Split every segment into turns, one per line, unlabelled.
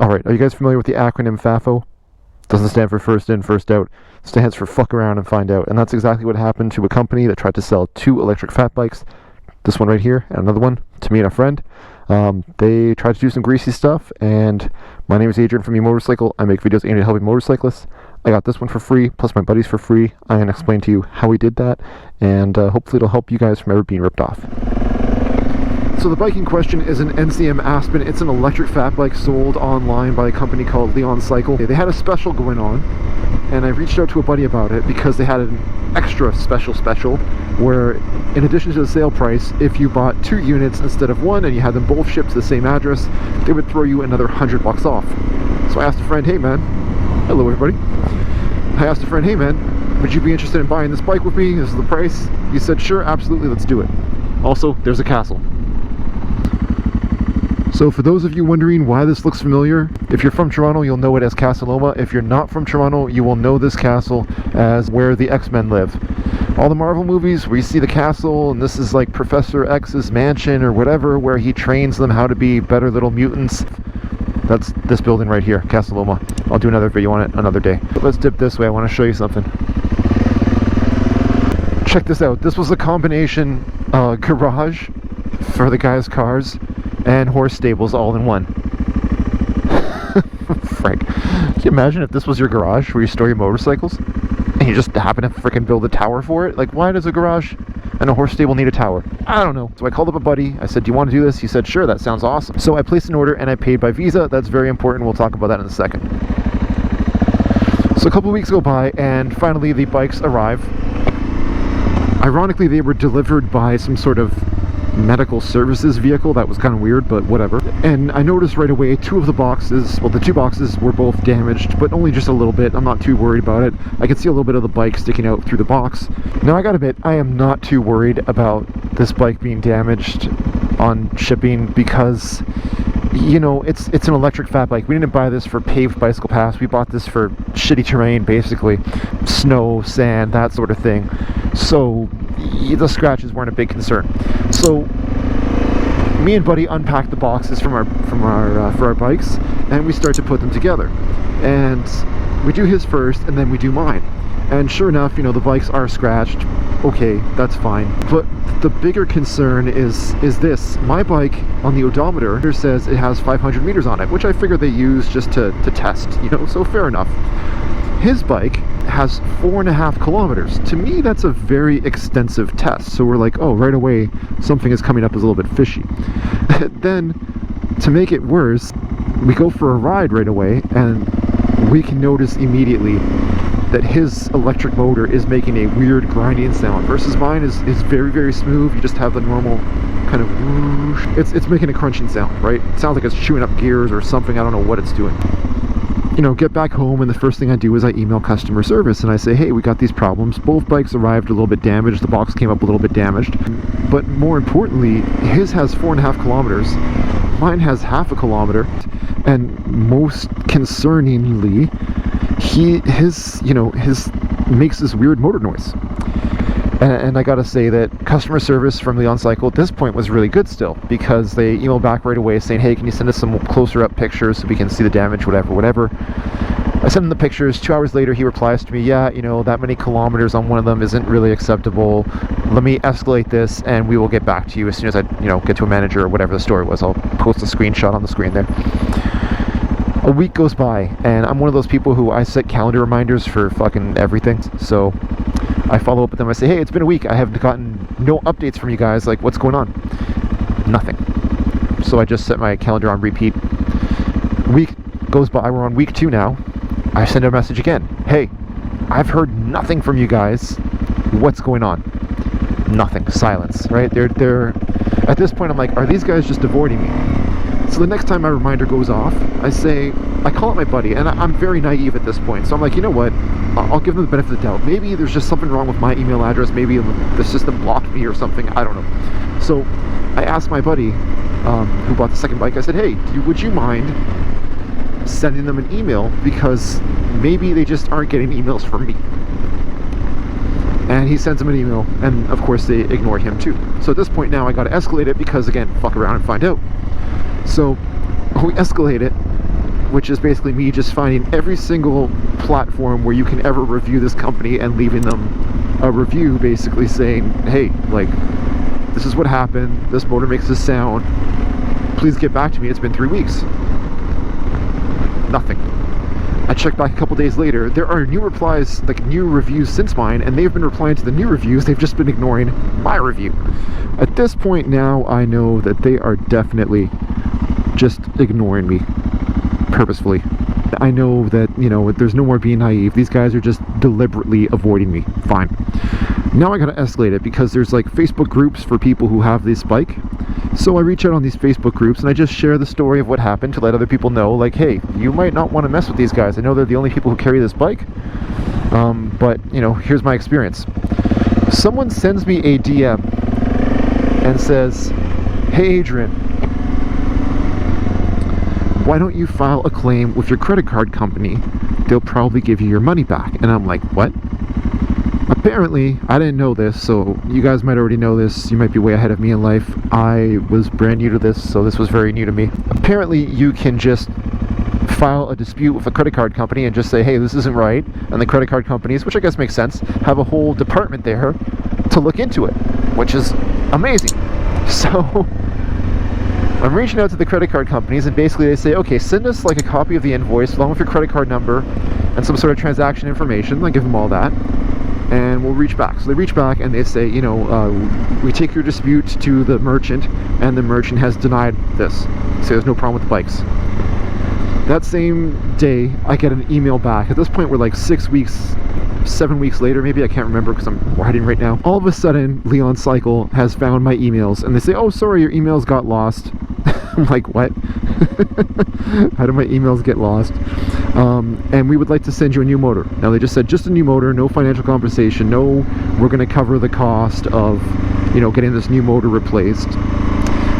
Alright, are you guys familiar with the acronym FAFO? Doesn't stand for first in, first out. Stands for fuck around and find out. And that's exactly what happened to a company that tried to sell 2 electric fat bikes. This one right here, and another one, to me and a friend. They tried to do some greasy stuff, and my name is Adrian from eMotorcycle. I make videos aimed at helping motorcyclists. I got this one for free, plus my buddies for free. I'm going to explain to you how we did that, and hopefully it'll help you guys from ever being ripped off. So the bike in question is an NCM Aspen. It's an electric fat bike sold online by a company called Leon Cycle. They had a special going on, and I reached out to a buddy about it because they had an extra special where, in addition to the sale price, if you bought 2 units instead of 1 and you had them both shipped to the same address, they would throw you another $100 off. So I asked a friend, hey man, hello everybody. I asked a friend, hey man, would you be interested in buying this bike with me? This is the price. He said, sure, absolutely, let's do it. Also, there's a castle. So for those of you wondering why this looks familiar, if you're from Toronto, you'll know it as Casa Loma. If you're not from Toronto, you will know this castle as where the X-Men live. All the Marvel movies where you see the castle, and this is like Professor X's mansion or whatever, where he trains them how to be better little mutants. That's this building right here, Casa Loma. I'll do another video on it another day. But let's dip this way, I want to show you something. Check this out. This was a combination garage for the guy's cars and horse stables all in one. Frank, can you imagine if this was your garage where you store your motorcycles and you just happen to freaking build a tower for it? Like, why does a garage and a horse stable need a tower? I don't know. So I called up a buddy. I said, do you want to do this? He said, sure, that sounds awesome. So I placed an order and I paid by Visa. That's very important. We'll talk about that in a second. So a couple of weeks go by and finally the bikes arrive. Ironically, they were delivered by some sort of medical services vehicle. That was kind of weird, but whatever. And I noticed right away 2 of the boxes, well, the 2 boxes were both damaged, but only just a little bit. I'm not too worried about it. I could see a little bit of the bike sticking out through the box. Now I gotta admit, I am not too worried about this bike being damaged on shipping because, you know, it's an electric fat bike. We didn't buy this for paved bicycle paths. We bought this for shitty terrain, basically. Snow, sand, that sort of thing. So the scratches weren't a big concern. So me and Buddy unpacked the boxes for our bikes, and we start to put them together. And we do his first, and then we do mine. And sure enough, you know, the bikes are scratched. Okay, that's fine. But the bigger concern is this. My bike on the odometer says it has 500 meters on it, which I figure they use just to test, you know, so fair enough. His bike has 4.5 kilometers. To me, that's a very extensive test. So we're like, oh, right away, something is coming up as a little bit fishy. Then, to make it worse, we go for a ride right away, and we can notice immediately that his electric motor is making a weird grinding sound versus mine is very, very smooth. You just have the normal kind of whoosh. It's making a crunching sound, right? It sounds like it's chewing up gears or something. I don't know what it's doing. You know, get back home, and the first thing I do is I email customer service and I say, hey, we got these problems. Both bikes arrived a little bit damaged. The box came up a little bit damaged. But more importantly, his has 4.5 kilometers. Mine has 0.5 kilometer. And most concerningly, his makes this weird motor noise. And I gotta say that customer service from Leon Cycle at this point was really good still, because they emailed back right away saying, hey, can you send us some closer up pictures so we can see the damage, whatever. I sent him the pictures. 2 hours later, he replies to me, yeah, you know, that many kilometers on one of them isn't really acceptable. Let me escalate this and we will get back to you as soon as I, you know, get to a manager or whatever the story was. I'll post a screenshot on the screen there. A week goes by, and I'm one of those people who I set calendar reminders for fucking everything. So I follow up with them. I say, hey, it's been a week. I have gotten no updates from you guys. Like, what's going on? Nothing. So I just set my calendar on repeat. A week goes by. We're on week 2 now. I send a message again. Hey, I've heard nothing from you guys. What's going on? Nothing. Silence. Right? They're at this point, I'm like, are these guys just avoiding me? So the next time my reminder goes off, I call up my buddy, and I'm very naive at this point. So I'm like, you know what? I'll give them the benefit of the doubt. Maybe there's just something wrong with my email address. Maybe the system blocked me or something. I don't know. So I asked my buddy, who bought the second bike, I said, hey, would you mind sending them an email? Because maybe they just aren't getting emails from me. And he sends them an email, and of course they ignore him too. So at this point now I gotta escalate it because, again, fuck around and find out. So we escalate it, which is basically me just finding every single platform where you can ever review this company and leaving them a review basically saying, hey, like, this is what happened, this motor makes this sound, please get back to me. It's been 3 weeks. Nothing. I checked back a couple days later. There are new replies, like new reviews since mine, and they've been replying to the new reviews. They've just been ignoring my review. At this point now, I know that they are definitely just ignoring me purposefully. I know that, you know, there's no more being naive. These guys are just deliberately avoiding me. Fine. Now I gotta escalate it because there's like Facebook groups for people who have this bike. So I reach out on these Facebook groups and I just share the story of what happened to let other people know, like, hey, you might not want to mess with these guys. I know they're the only people who carry this bike, but, you know, here's my experience. Someone sends me a DM and says, hey, Adrian, why don't you file a claim with your credit card company? They'll probably give you your money back. And I'm like, what? Apparently, I didn't know this, so you guys might already know this. You might be way ahead of me in life. I was brand new to this, so this was very new to me. Apparently, you can just file a dispute with a credit card company and just say, hey, this isn't right. And the credit card companies, which I guess makes sense, have a whole department there to look into it, which is amazing. So I'm reaching out to the credit card companies, and basically they say, okay, send us like a copy of the invoice along with your credit card number and some sort of transaction information. I give them all that, and we'll reach back. So they reach back and they say, you know, we take your dispute to the merchant, and the merchant has denied this, so there's no problem with the bikes. That same day, I get an email back. At this point, we're like 6 weeks, 7 weeks later, maybe, I can't remember because I'm writing right now. All of a sudden, Leon Cycle has found my emails, and they say, oh, sorry, your emails got lost. I'm like, what? How do my emails get lost? And we would like to send you a new motor. Now, they just said just a new motor, no financial compensation, no, we're going to cover the cost of, you know, getting this new motor replaced.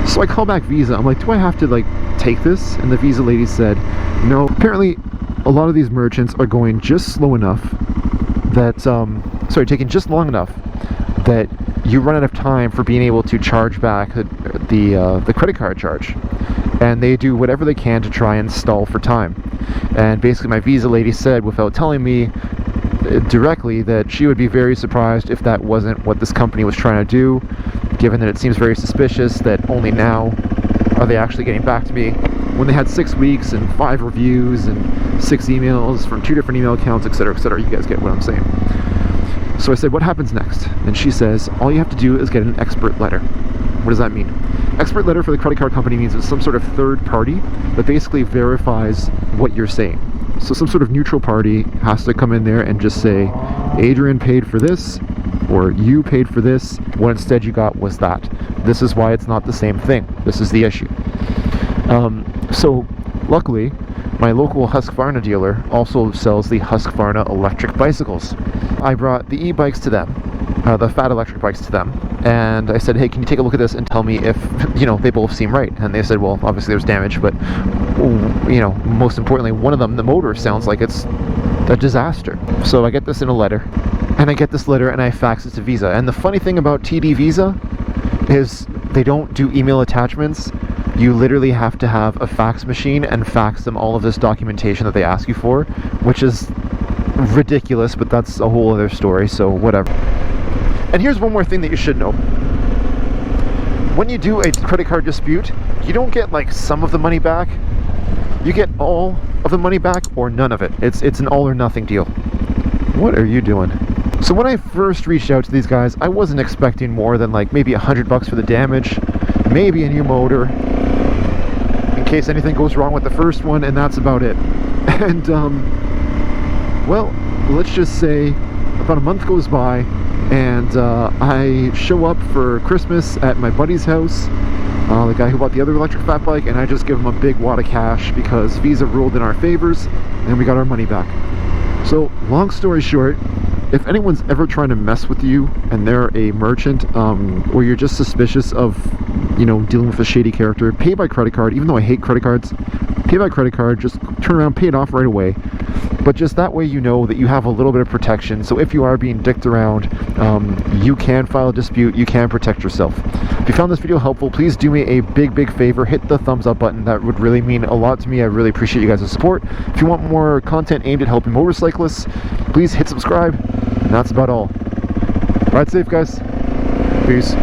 So I call back Visa. I'm like, do I have to, like, take this? And the Visa lady said, no. Apparently, a lot of these merchants are going just slow enough that, taking just long enough that you run out of time for being able to charge back the credit card charge. And they do whatever they can to try and stall for time. And basically my Visa lady said, without telling me directly, that she would be very surprised if that wasn't what this company was trying to do, given that it seems very suspicious that only now are they actually getting back to me when they had 6 weeks and 5 reviews and 6 emails from 2 different email accounts, etc., etc. You guys get what I'm saying. So I said, what happens next? And she says, all you have to do is get an expert letter. What does that mean? Expert letter for the credit card company means it's some sort of third party that basically verifies what you're saying. So some sort of neutral party has to come in there and just say, Adrian paid for this, or you paid for this, what instead you got was that. This is why it's not the same thing. This is the issue. So luckily, my local Husqvarna dealer also sells the Husqvarna electric bicycles. I brought the e-bikes to them, the fat electric bikes to them, and I said, hey, can you take a look at this and tell me if, you know, they both seem right? And they said, well, obviously there's damage, but, you know, most importantly, one of them, the motor, sounds like it's a disaster. So I get this in a letter, and I fax it to Visa. And the funny thing about TD Visa is they don't do email attachments. You literally have to have a fax machine and fax them all of this documentation that they ask you for, which is ridiculous, but that's a whole other story, so whatever. And here's one more thing that you should know. When you do a credit card dispute, you don't get like some of the money back. You get all of the money back or none of it. It's an all or nothing deal. What are you doing? So when I first reached out to these guys, I wasn't expecting more than like maybe $100 for the damage, maybe a new motor, in case anything goes wrong with the first one, and that's about it. And well, let's just say about a month goes by, and I show up for Christmas at my buddy's house, the guy who bought the other electric fat bike, and I just give him a big wad of cash because Visa ruled in our favors and we got our money back. So long story short, if anyone's ever trying to mess with you and they're a merchant, or you're just suspicious of, you know, dealing with a shady character, pay by credit card. Even though I hate credit cards, pay by credit card, just turn around, pay it off right away. but just that way you know that you have a little bit of protection. So if you are being dicked around, you can file a dispute, you can protect yourself. If you found this video helpful, please do me a big favor, hit the thumbs up button. That would really mean a lot to me. I really appreciate you guys' support. If you want more content aimed at helping motorcyclists, please hit subscribe, and that's about all. Ride safe, guys. Peace.